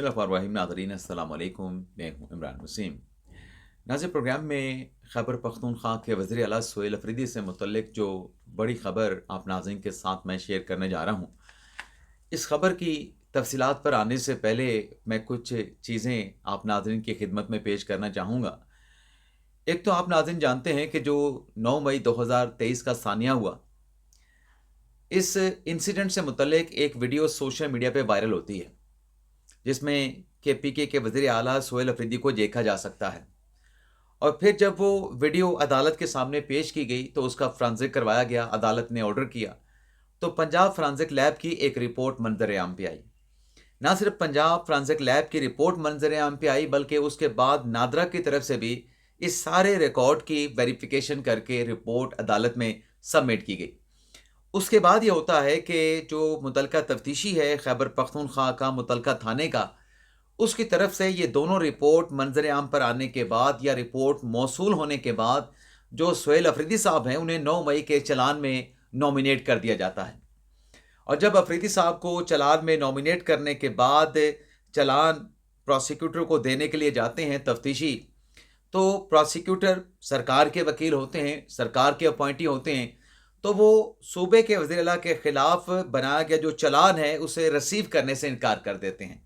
बिस्मिल्लाहिर्रहमानिर्रहीम। नाज़रीन अस्सलाम वालेकुम, मैं हूँ इमरान वसीम। नाज़रीन, प्रोग्राम में खैबर पख्तूनख्वा के वज़ीर आला सोहेल अफरीदी से मुतल्लिक जो बड़ी ख़बर आप नाज़रीन के साथ मैं शेयर करने जा रहा हूँ, इस खबर की तफसीलात पर आने से पहले मैं कुछ चीज़ें आप नाज़रीन की खिदमत में पेश करना चाहूँगा। एक तो आप नाज़रीन जानते हैं कि जो 9 मई 2023 का सानिया हुआ, इस इंसिडेंट से मुतल्लिक एक वीडियो सोशल मीडिया पे वायरल होती है, जिसमें केपीके के वज़ीर आला सोहेल अफरीदी को देखा जा सकता है। और फिर जब वो वीडियो अदालत के सामने पेश की गई तो उसका फ़ॉरेंसिक करवाया गया, अदालत ने ऑर्डर किया। तो पंजाब फ़ॉरेंसिक लैब की एक रिपोर्ट मंज़र आम पे आई। ना सिर्फ पंजाब फ़ॉरेंसिक लैब की रिपोर्ट मंज़र आम पे आई, बल्कि उसके बाद नादरा की तरफ से भी इस सारे रिकॉर्ड की वेरिफिकेशन करके रिपोर्ट अदालत में सबमिट की गई। उसके बाद ये होता है कि जो मुतलका तफ्तीशी है खैबर पख्तूनख्वा का, मुतलका थाने का, उसकी तरफ से ये दोनों रिपोर्ट मंजर आम पर आने के बाद या रिपोर्ट मौसूल होने के बाद जो सोहेल अफरीदी साहब हैं उन्हें 9 मई के चलान में नॉमिनेट कर दिया जाता है। और जब अफरीदी साहब को चलान में नॉमिनेट करने के बाद चलान प्रोसिक्यूटर को देने के लिए जाते हैं तफ्तीशी, तो प्रोसिक्यूटर सरकार के वकील होते हैं, सरकार के अपॉइंटी होते हैं, तो वो सूबे के वज़ीर आला के खिलाफ बनाया गया जो चलान है उसे रिसीव करने से इनकार कर देते हैं।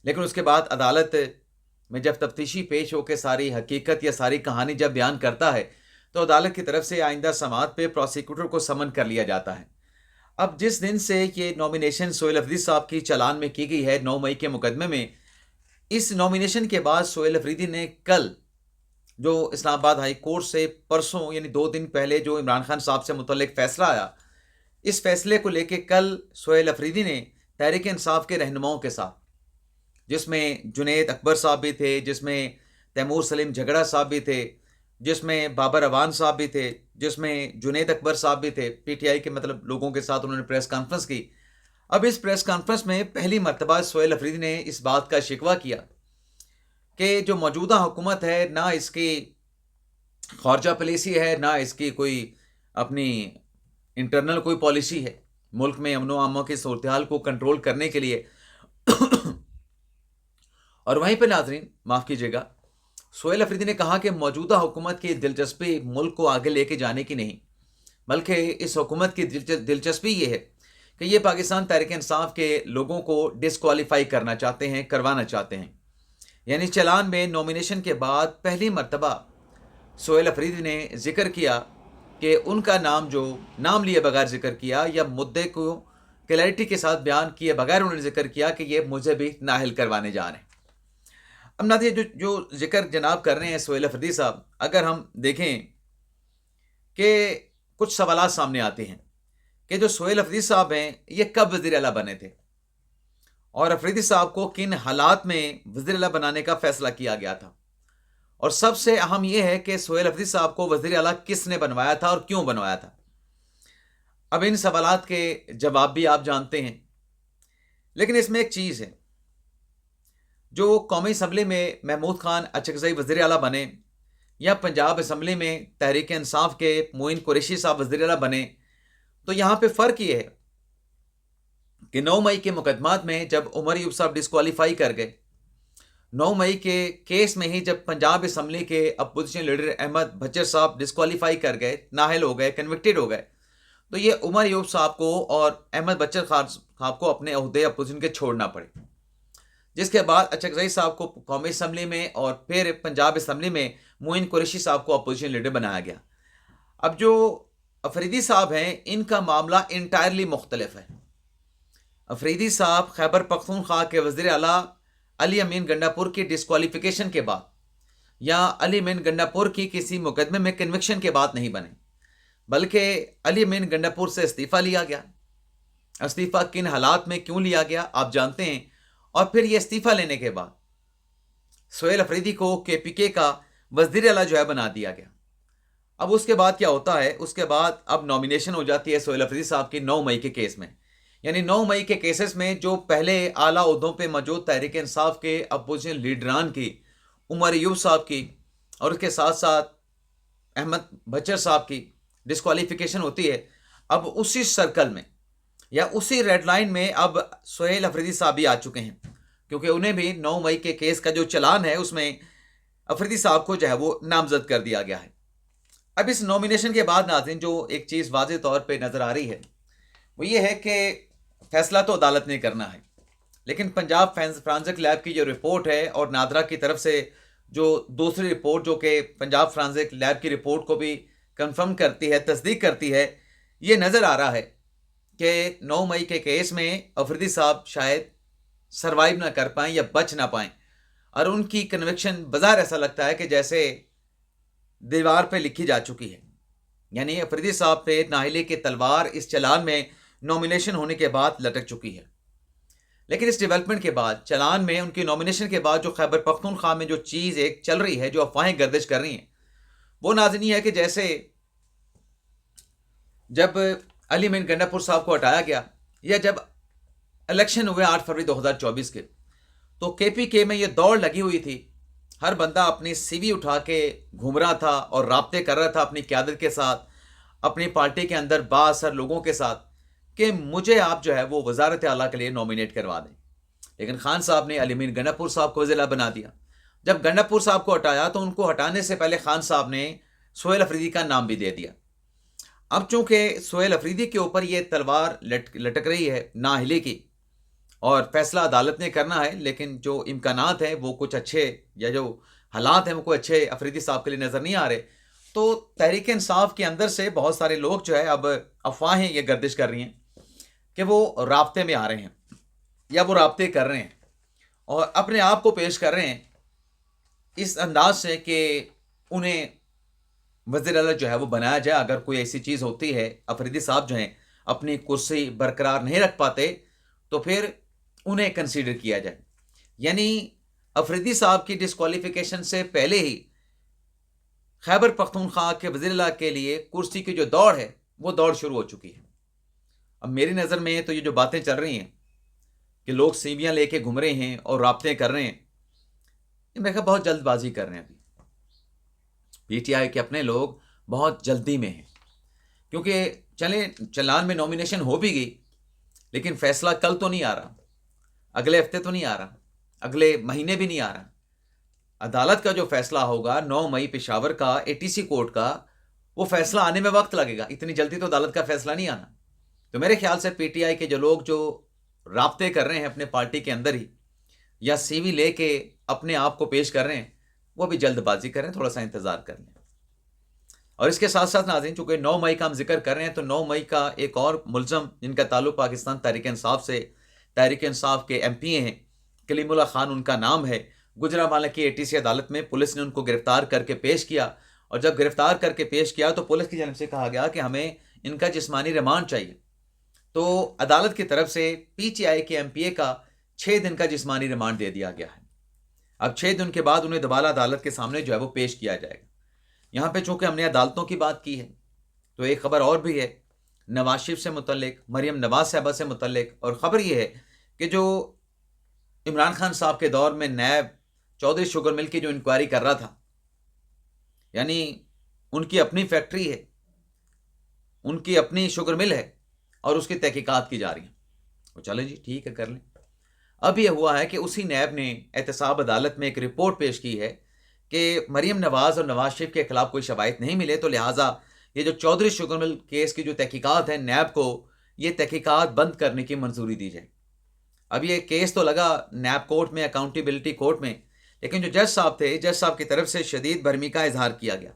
लेकिन उसके बाद अदालत में जब तफ्तीशी पेश होकर सारी हकीकत या सारी कहानी जब बयान करता है, तो अदालत की तरफ से आइंदा समाअत पे प्रोसिक्यूटर को समन कर लिया जाता है। अब जिस दिन से ये नॉमिनेशन सोहेल अफरीदी साहब की चालान में की गई है 9 मई के मुकदमे में, इस नॉमिनेशन के बाद सोहेल अफरीदी ने कल जो इस्लामाबाद हाई कोर्ट से परसों यानी 2 दिन पहले जो इमरान खान साहब से मुतल्लिक फ़ैसला आया, इस फैसले को लेके कल सोहेल अफरीदी ने तहरीक इंसाफ के रहनुमाओं के साथ, जिसमें जुनैद अकबर साहब भी थे, जिसमें तैमूर सलीम झगड़ा साहब भी थे, जिसमें बाबर अवान साहब भी थे, जिसमें जुनैद अकबर साहब भी थे, पीटीआई के मतलब लोगों के साथ उन्होंने प्रेस कॉन्फ्रेंस की। अब इस प्रेस कॉन्फ्रेंस में पहली मर्तबा सोहेल अफरीदी ने इस बात का शिकवा किया कि जो मौजूदा हुकूमत है, ना इसकी खारजा पॉलिसी है, ना इसकी कोई अपनी इंटरनल कोई पॉलिसी है मुल्क में अमन व अमान की सूरत हाल को कंट्रोल करने के लिए। और वहीं पर नाजरीन माफ़ कीजिएगा, सोहेल अफरीदी ने कहा कि मौजूदा हुकूमत की दिलचस्पी मुल्क को आगे लेके जाने की नहीं, बल्कि इस हुकूमत की दिलचस्पी ये है कि ये पाकिस्तान तहरीक इंसाफ के लोगों को डिस्क्वालीफाई करना चाहते हैं, करवाना चाहते हैं। यानी चलान में नॉमिनेशन के बाद पहली मर्तबा सोहेल अफरीदी ने जिक्र किया कि उनका नाम जो नाम लिए बगैर जिक्र किया या मुद्दे को क्लैरिटी के साथ बयान किए बगैर उन्होंने जिक्र किया कि ये मुझे भी नाहिल करवाने जा रहे हैं। अब ना जो जो जिक्र जनाब कर रहे हैं सोहेल अफरीदी साहब, अगर हम देखें कि कुछ सवालात सामने आते हैं कि जो सोहेल अफरीदी साहब हैं ये कब वज़ीर आला बने थे और अफरीदी साहब को किन हालात में वज़ीर आला बनाने का फैसला किया गया था, और सबसे अहम यह है कि सोहेल अफरीदी साहब को वज़ीर आला किसने बनवाया था और क्यों बनवाया था। अब इन सवालात के जवाब भी आप जानते हैं, लेकिन इसमें एक चीज़ है, जो कौमी असम्बली में महमूद खान अचकज़ई वज़ीर आला बने या पंजाब असम्बली में तहरीक इंसाफ के मोइन कुरैशी साहब वज़ीर आला बने, तो यहाँ पे फ़र्क ये है कि 9 मई के मुकदमात में जब उमर अयूब साहब डिस्क्वालीफाई कर गए, 9 मई के केस में ही जब पंजाब असम्बली के अपोजिशन लीडर अहमद बचर साहब डिस्क्वालीफाई कर गए, नाअहल हो गए, कन्विक्टेड हो गए, तो ये उमर अयूब साहब को और अहमद बचर साहब को अपने अहदे अपोजिशन के छोड़ना पड़े, जिसके बाद अचकज़ई साहब को कौमी असम्बली में और फिर पंजाब असम्बली में मोइन कुरैशी साहब को अपोजिशन लीडर बनाया गया। अब जो अफरीदी साहब हैं इनका मामला इंटायरली मुख्तलिफ है। अफरीदी साहब खैबर पख्तूनख्वा के वज़ीर आला अली अमीन गंडापुर की डिस्क्वालिफिकेशन के बाद या अली अमीन गंडापुर की किसी मुकदमे में कन्विक्शन के बाद नहीं बने, बल्कि अली अमीन गंडापुर से इस्तीफ़ा लिया गया। इस्तीफ़ा किन हालात में क्यों लिया गया आप जानते हैं, और फिर ये इस्तीफ़ा लेने के बाद सोहेल अफरीदी को केपीके का वज़ीर आला जो है बना दिया गया। अब उसके बाद क्या होता है, उसके बाद अब नॉमिनेशन हो जाती है सोहेल अफरीदी साहब की 9 मई के केस में। यानी 9 मई के केसेस में जो पहले आला ओहदों पे मौजूद तहरीक इंसाफ के अपोजिशन लीडरान की, उमर अयूब साहब की और उसके साथ साथ अहमद बचर साहब की डिस्क्वालिफिकेशन होती है। अब उसी सर्कल में या उसी रेड लाइन में अब सोहेल अफरीदी साहब भी आ चुके हैं। क्योंकि उन्हें भी 9 मई के केस का जो चलान है उसमें अफरीदी साहब को जो है वो नामजद कर दिया गया है। अब इस नॉमिनेशन के बाद नाज़रीन जो एक चीज़ वाज़े तौर पे नज़र आ रही है वो ये है कि फैसला तो अदालत ने करना है, लेकिन पंजाब फ्रांसिक लैब की जो रिपोर्ट है और नादरा की तरफ से जो दूसरी रिपोर्ट जो कि पंजाब फ्रांसिक लैब की रिपोर्ट को भी कंफर्म करती है, तस्दीक करती है, ये नज़र आ रहा है कि 9 मई के केस में अफरीदी साहब शायद सरवाइव ना कर पाएँ या बच ना पाएँ, और उनकी कन्विक्शन बाज़ाहिर ऐसा लगता है कि जैसे दीवार पे लिखी जा चुकी है। यानी अफरीदी साहब पे नाअहली की तलवार इस चलान में नॉमिनेशन होने के बाद लटक चुकी है। लेकिन इस डेवलपमेंट के बाद, चलान में उनकी नॉमिनेशन के बाद जो खैबर पख्तूनख्वा में जो चीज़ एक चल रही है, जो अफवाहें गर्दिश कर रही हैं, वो नाज़रीन है कि जैसे जब अली मीन गंडापुर साहब को हटाया गया या जब इलेक्शन हुए 8 फरवरी 2024 के, तो केपीके में ये दौड़ लगी हुई थी। हर बंदा अपनी सीवी उठा के घूम रहा था और राब्ते कर रहा था अपनी क़यादत के साथ, अपनी पार्टी के अंदर बाअसर लोगों के साथ, कि मुझे आप जो है वो वज़ारत आला के लिए नॉमिनेट करवा दें। लेकिन खान साहब ने अली मीन गंडापुर साहब को वज़ीर बना दिया। जब गंडापुर साहब को हटाया तो उनको हटाने से पहले खान साहब ने सोहेल अफरीदी का नाम भी दे दिया। अब चूंकि सोहेल अफरीदी के ऊपर ये तलवार लटक रही है नाअहली की, और फैसला अदालत ने करना है, लेकिन जो इम्कानात हैं वो कुछ अच्छे, या जो हालात हैं वो कोई अच्छे अफरीदी साहब के लिए नज़र नहीं आ रहे, तो तहरीक इंसाफ के अंदर से बहुत सारे लोग जो है अब अफवाहें ये गर्दिश कर रही हैं कि वो राब्ते में आ रहे हैं या वो राब्ते कर रहे हैं और अपने आप को पेश कर रहे हैं इस अंदाज से कि उन्हें वज़ीर आला जो है वो बनाया जाए। अगर कोई ऐसी चीज़ होती है, अफरीदी साहब जो हैं अपनी कुर्सी बरकरार नहीं रख पाते, तो फिर उन्हें कंसीडर किया जाए। यानी अफरीदी साहब की डिस्क्वालिफिकेशन से पहले ही खैबर पख्तूनख्वा के वज़ीर आला के लिए कुर्सी की जो दौड़ है वो दौड़ शुरू हो चुकी है। अब मेरी नज़र में तो ये जो बातें चल रही हैं कि लोग सीवियाँ लेके घूम रहे हैं और राब्ते कर रहे हैं, ये मैं कहा बहुत जल्दबाजी कर रहे हैं। अभी पीटीआई के अपने लोग बहुत जल्दी में हैं, क्योंकि चले चलान में नॉमिनेशन हो भी गई, लेकिन फैसला कल तो नहीं आ रहा, अगले हफ्ते तो नहीं आ रहा, अगले महीने भी नहीं आ रहा। अदालत का जो फैसला होगा 9 मई पेशावर का एटीसी कोर्ट का, वो फैसला आने में वक्त लगेगा। इतनी जल्दी तो अदालत का फैसला नहीं आना। तो मेरे ख्याल से पीटीआई के जो लोग जो राब्ते कर रहे हैं अपने पार्टी के अंदर ही, या सीवी लेके अपने आप को पेश कर रहे हैं, वो भी जल्दबाजी कर रहे हैं, थोड़ा सा इंतजार कर लें। और इसके साथ साथ नाज़रीन, चूंकि 9 मई का हम जिक्र कर रहे हैं, तो 9 मई का एक और मुलजम जिनका ताल्लुक पाकिस्तान तहरीक इंसाफ से, तहरीक इंसाफ के एमपी हैं, कलीमुल्लाह खान उनका नाम है। गुजरांवाला की एटीसी अदालत में पुलिस ने उनको गिरफ्तार करके पेश किया, और जब गिरफ्तार करके पेश किया तो पुलिस की जानब से कहा गया कि हमें इनका जिस्मानी रिमांड चाहिए। तो अदालत की तरफ से पीटीआई के एमपीए का 6 दिन का जिस्मानी रिमांड दे दिया गया है। अब 6 दिन के बाद उन्हें दोबारा अदालत के सामने जो है वो पेश किया जाएगा। यहाँ पे चूंकि हमने अदालतों की बात की है, तो एक खबर और भी है नवाज शरीफ से मुतल्लिक, मरियम नवाज साहबा से मुतल्लिक, और ख़बर ये है कि जो इमरान खान साहब के दौर में नैब चौधरी शुगर मिल की जो इंक्वायरी कर रहा था, यानी उनकी अपनी फैक्ट्री है, उनकी अपनी शुगर मिल है और उसकी तहकीकात की जा रही है, वो चले जी ठीक है कर लें। अब यह हुआ है कि उसी नैब ने एहतसाब अदालत में एक रिपोर्ट पेश की है कि मरियम नवाज और नवाज शरीफ के खिलाफ कोई शवाहिद नहीं मिले, तो लिहाजा ये जो चौधरी शुगर मिल केस की जो तहकीकात है, नैब को ये तहकीकात बंद करने की मंजूरी दी जाए। अब ये केस तो लगा नैब कोर्ट में, अकाउंटेबिलिटी कोर्ट में, लेकिन जो जज साहब थे, जज साहब की तरफ से शदीद बरहमी का इजहार किया गया,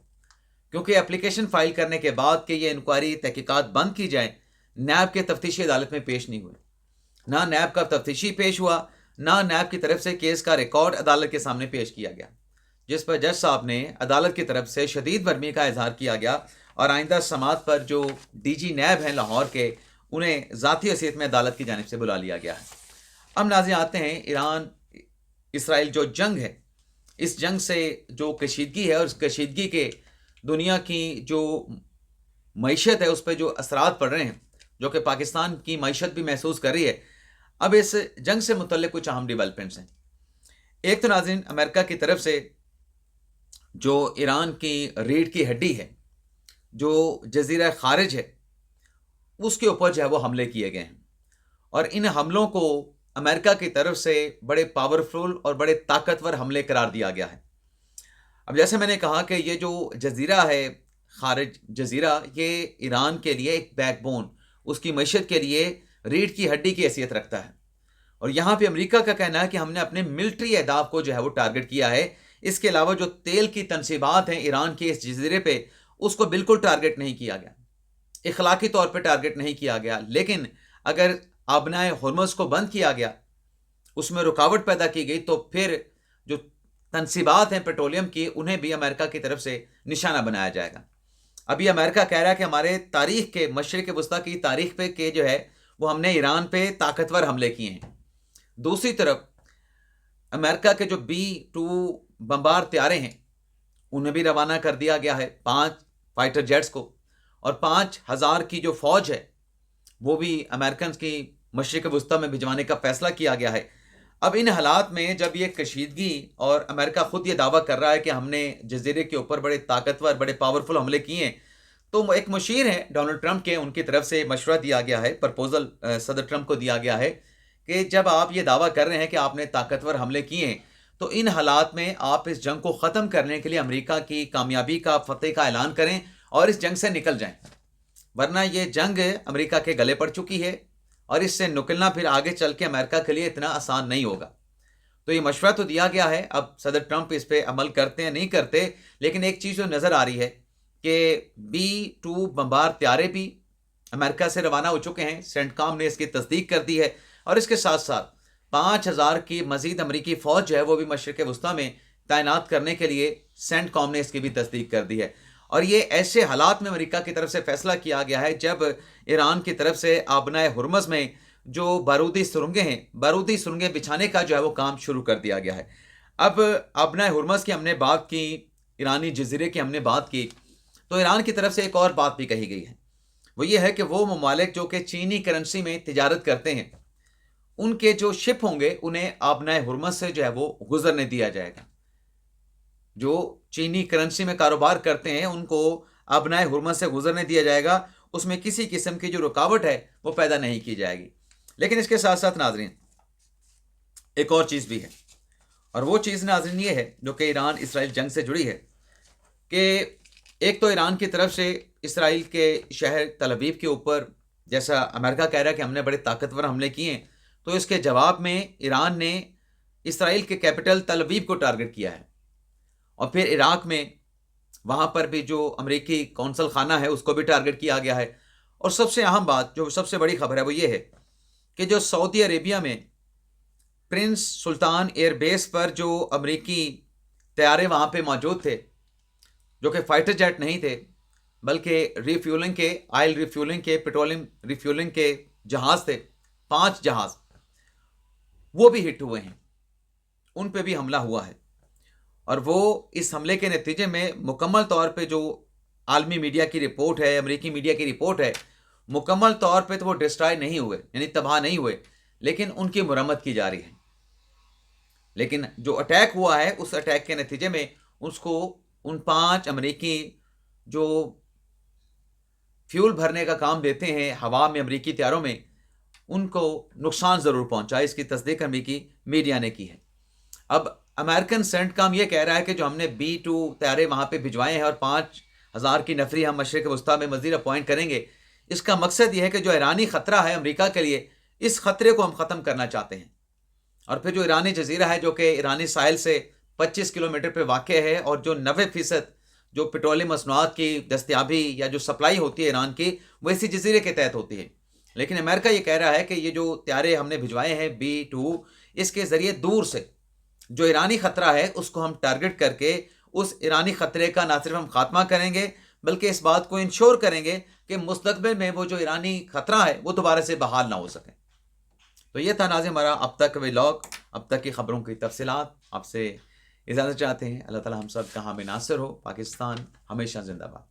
क्योंकि एप्लीकेशन फाइल करने के बाद कि ये इंक्वायरी तहकीकात बंद की जाए, नैब के तफ्तीशी अदालत में पेश नहीं हुए। ना नैब का तफ्तीशी पेश हुआ, ना नैब की तरफ से केस का रिकॉर्ड अदालत के सामने पेश किया गया, जिस पर जज साहब ने अदालत की तरफ से शदीद बरहमी का इजहार किया गया और आइंदा समात पर जो डीजी नैब हैं लाहौर के, उन्हें ज़ाती हैसियत में अदालत की जानिब से बुला लिया गया है। अब नाज़रीन आते हैं ईरान इसराइल जो जंग है, इस जंग से जो कशीदगी है और इस कशीदगी के दुनिया की जो मईशत है उस पर जो असरात पड़ रहे हैं, जो कि पाकिस्तान की मईशत भी महसूस कर रही है। अब इस जंग से मुतल्लिक कुछ अहम डेवलपमेंट्स हैं। एक तो नाज़रीन अमेरिका की तरफ से जो ईरान की रीढ़ की हड्डी है, जो जजीरा खारिज है, उसके ऊपर जो है वो हमले किए गए हैं, और इन हमलों को अमेरिका की तरफ से बड़े पावरफुल और बड़े ताकतवर हमले करार दिया गया है। अब जैसे मैंने कहा कि ये जो जजीरा है, खारिज जजीरा, ये ईरान के लिए एक बैकबोन, उसकी मईशत के लिए रीढ़ की हड्डी की हैसियत रखता है। और यहाँ पे अमेरिका का कहना है कि हमने अपने मिलिट्री अहदाफ को जो है वो टारगेट किया है। इसके अलावा जो तेल की तनसीबात हैं ईरान के इस जजीरे पे, उसको बिल्कुल टारगेट नहीं किया गया, इखलाकी तौर पे टारगेट नहीं किया गया। लेकिन अगर आबनाए हुर्मुज़ को बंद किया गया, उसमें रुकावट पैदा की गई, तो फिर जो तनसीबात हैं पेट्रोलियम की, उन्हें भी अमेरिका की तरफ से निशाना बनाया जाएगा। अभी अमेरिका कह रहा है कि हमारे तारीख के, मशरिक़ वस्ता की तारीख पे के जो है वो हमने ईरान पे ताकतवर हमले किए हैं। दूसरी तरफ अमेरिका के जो B-2 बमबार त्यारे हैं, उन्हें भी रवाना कर दिया गया है, 5 फाइटर जेट्स को, और 5,000 की जो फौज है वो भी अमेरिकन की मशरिक़ वस्ता में भिजवाने का फैसला किया गया है। अब इन हालात में जब ये कशीदगी, और अमेरिका खुद ये दावा कर रहा है कि हमने जजीरे के ऊपर बड़े ताकतवर, बड़े पावरफुल हमले किए हैं, तो एक मुशीर है डोनाल्ड ट्रंप के, उनकी तरफ से मशवरा दिया गया है, प्रपोजल सदर ट्रंप को दिया गया है कि जब आप ये दावा कर रहे हैं कि आपने ताकतवर हमले किए हैं, तो इन हालात में आप इस जंग को ख़त्म करने के लिए अमेरिका की कामयाबी का, फतेह का ऐलान करें और इस जंग से निकल जाएं, वरना ये जंग अमेरिका के गले पड़ चुकी है और इससे निकलना फिर आगे चल के अमेरिका के लिए इतना आसान नहीं होगा। तो ये मशवरा तो दिया गया है, अब सदर ट्रंप इस पर अमल करते हैं नहीं करते, लेकिन एक चीज़ जो नज़र आ रही है कि B-2 बमबार त्यारे भी अमेरिका से रवाना हो चुके हैं। सेंटकॉम ने इसकी तस्दीक कर दी है, और इसके साथ साथ 5,000 की मजीद अमरीकी फ़ौज जो है वो भी मशरिक़ वस्ता में तैनात करने के लिए सेंटकॉम ने इसकी भी तस्दीक कर दी है। और ये ऐसे हालात में अमेरिका की तरफ से फैसला किया गया है जब ईरान की तरफ से आबनाए हुर्मुज़ में जो बारूदी सुरंगें हैं, बारूदी सुरंगें बिछाने का जो है वो काम शुरू कर दिया गया है। अब आबनाए हुर्मुज़ की हमने बात की, ईरानी जजीरे की हमने बात की, तो ईरान की तरफ से एक और बात भी कही गई है, वो ये है कि वो ममालिक जो कि चीनी करेंसी में तिजारत करते हैं, उनके जो शिप होंगे उन्हें आबनाए हुर्मुज़ से जो है वो गुजरने दिया जाएगा। जो चीनी करेंसी में कारोबार करते हैं उनको आबनाए हुर्मुज़ से गुजरने दिया जाएगा, उसमें किसी किस्म की जो रुकावट है वो पैदा नहीं की जाएगी। लेकिन इसके साथ साथ नाज़रीन, एक और चीज़ भी है, और वो चीज़ नाज़रीन ये है जो कि ईरान इसराइल जंग से जुड़ी है, कि एक तो ईरान की तरफ से इसराइल के शहर तल अवीव के ऊपर, जैसा अमेरिका कह रहा है कि हमने बड़े ताकतवर हमले किए हैं, तो इसके जवाब में ईरान ने इसराइल के कैपिटल तल अवीव को टारगेट किया है। और फिर इराक में, वहाँ पर भी जो अमेरिकी कौंसल खाना है उसको भी टारगेट किया गया है। और सबसे अहम बात, जो सबसे बड़ी खबर है, वो ये है कि जो सऊदी अरेबिया में प्रिंस सुल्तान एयरबेस पर जो अमेरिकी तैयारे वहाँ पे मौजूद थे, जो कि फाइटर जेट नहीं थे बल्कि रिफ्यूलिंग के, ऑयल रिफ्यूलिंग के, पेट्रोलियम रिफ्यूलिंग के जहाज़ थे, 5 जहाज़, वो भी हिट हुए हैं, उन पे भी हमला हुआ है। और वो इस हमले के नतीजे में मुकम्मल तौर पे जो आलमी मीडिया की रिपोर्ट है, अमेरिकी मीडिया की रिपोर्ट है, मुकम्मल तौर पे तो वो डिस्ट्रॉय नहीं हुए, यानी तबाह नहीं हुए, लेकिन उनकी मुरम्मत की जा रही है। लेकिन जो अटैक हुआ है, उस अटैक के नतीजे में उसको उन 5 अमेरिकी जो फ्यूल भरने का काम देते हैं हवा में अमेरिकी तैयारों में, उनको नुकसान ज़रूर पहुंचा। इसकी तस्दीक अमेरिकी मीडिया ने की है। अब अमेरिकन सेंटकॉम ये कह रहा है कि जो हमने B-2 तैयारे वहाँ पे भिजवाए हैं और 5,000 की नफरी हम मशरिक़ वस्ता में मज़ीद अपॉइंट करेंगे, इसका मकसद ये है कि जो ईरानी ख़तरा है अमेरिका के लिए, इस ख़तरे को हम ख़त्म करना चाहते हैं। और फिर जो ईरानी जजीरा है, जो कि ईरानी साहिल से 25 किलोमीटर पर वाक़ है, और जो 90% जो पेट्रोलियम मसनूआत की दस्तियाबी या जो सप्लाई होती है ईरान की, वो इसी जजीरे के तहत होती है। लेकिन अमेरिका ये कह रहा है कि ये जो तैयारे हमने भिजवाए हैं B-2, इसके ज़रिए दूर से जो ईरानी ख़तरा है उसको हम टारगेट करके उस ईरानी ख़तरे का ना सिर्फ हम खात्मा करेंगे, बल्कि इस बात को इंश्योर करेंगे कि मुस्तक़बिल में वो जो ईरानी ख़तरा है वो दोबारा से बहाल ना हो सके। तो ये था नाज़रीन हमारा अब तक व्लॉग, अब तक की ख़बरों की तफसीलात। आपसे इजाज़त चाहते हैं। अल्लाह ताला हम सब का हामी नासिर हो। पाकिस्तान हमेशा जिंदाबाद।